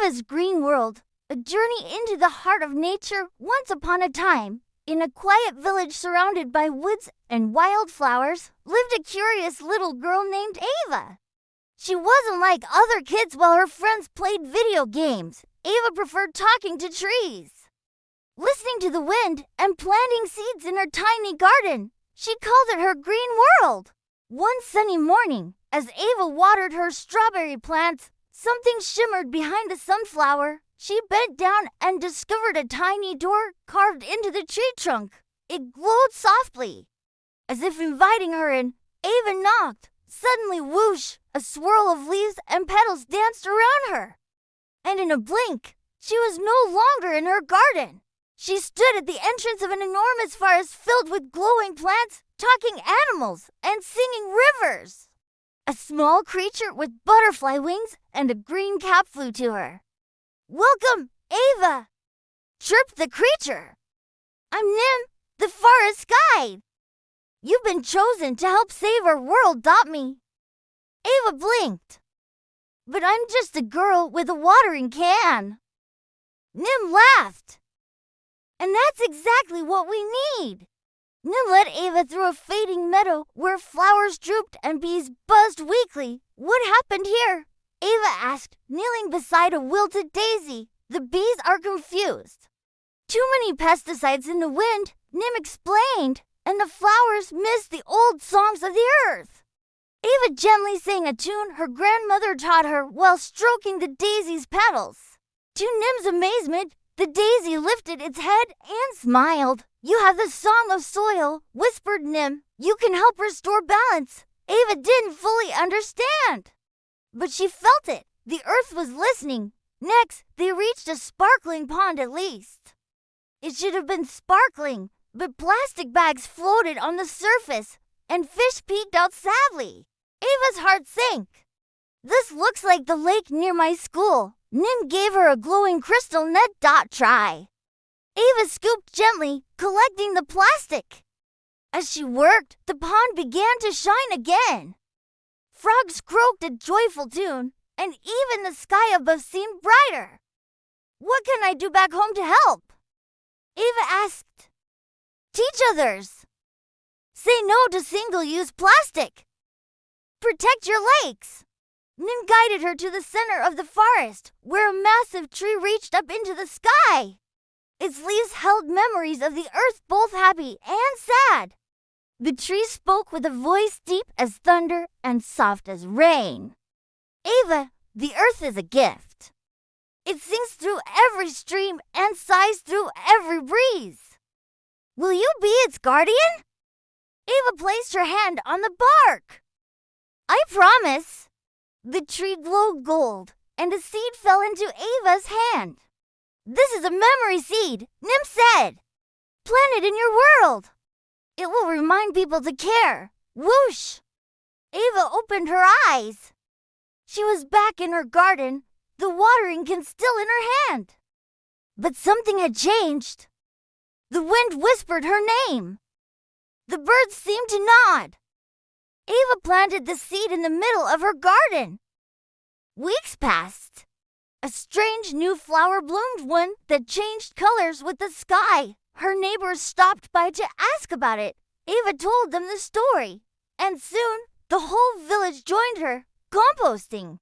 Ava's Green World, a journey into the heart of nature. Once upon a time, in a quiet village surrounded by woods and wildflowers, lived a curious little girl named Ava. She wasn't like other kids while her friends played video games. Ava preferred talking to trees, listening to the wind, and planting seeds in her tiny garden. She called it her green world. One sunny morning, as Ava watered her strawberry plants, something shimmered behind the sunflower. She bent down and discovered a tiny door carved into the tree trunk. It glowed softly, as if inviting her in. Ava knocked. Suddenly, whoosh, a swirl of leaves and petals danced around her. And in a blink, she was no longer in her garden. She stood at the entrance of an enormous forest filled with glowing plants, talking animals, and singing rivers. A small creature with butterfly wings and a green cap flew to her. "Welcome, Ava," chirped the creature. "I'm Nim, the forest guide. You've been chosen to help save our world, me." Ava blinked. "But I'm just a girl with a watering can." Nim laughed. "And that's exactly what we need." Nim led Ava through a fading meadow where flowers drooped and bees buzzed weakly. "What happened here?" Ava asked, kneeling beside a wilted daisy. "The bees are confused. Too many pesticides in the wind," Nim explained, "and the flowers miss the old songs of the earth." Ava gently sang a tune her grandmother taught her while stroking the daisy's petals. To Nim's amazement, the daisy lifted its head and smiled. "You have the song of soil," whispered Nim. "You can help restore balance." Ava didn't fully understand, but she felt it. The earth was listening. Next, they reached a sparkling pond at least. It should have been sparkling, but plastic bags floated on the surface, and fish peeked out sadly. Ava's heart sank. "This looks like the lake near my school." Nim gave her a glowing crystal net. Try. Ava scooped gently, collecting the plastic. As she worked, the pond began to shine again. Frogs croaked a joyful tune, and even the sky above seemed brighter. "What can I do back home to help?" Ava asked. "Teach others. Say no to single-use plastic. Protect your lakes." Nim guided her to the center of the forest, where a massive tree reached up into the sky. Its leaves held memories of the earth, both happy and sad. The tree spoke with a voice deep as thunder and soft as rain. "Ava, the earth is a gift. It sings through every stream and sighs through every breeze. Will you be its guardian?" Ava placed her hand on the bark. "I promise." The tree glowed gold, and a seed fell into Ava's hand. "This is a memory seed," Nim said. "Plant it in your world. It will remind people to care." Whoosh! Ava opened her eyes. She was back in her garden, the watering can still in her hand. But something had changed. The wind whispered her name. The birds seemed to nod. Ava planted the seed in the middle of her garden. Weeks passed. A strange new flower bloomed, one that changed colors with the sky. Her neighbors stopped by to ask about it. Ava told them the story, and soon the whole village joined her, composting,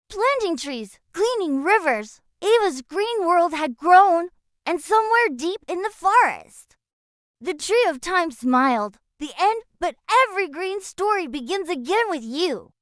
planting trees, cleaning rivers. Ava's green world had grown, and somewhere deep in the forest, the tree of time smiled. The end, but every green story begins again with you.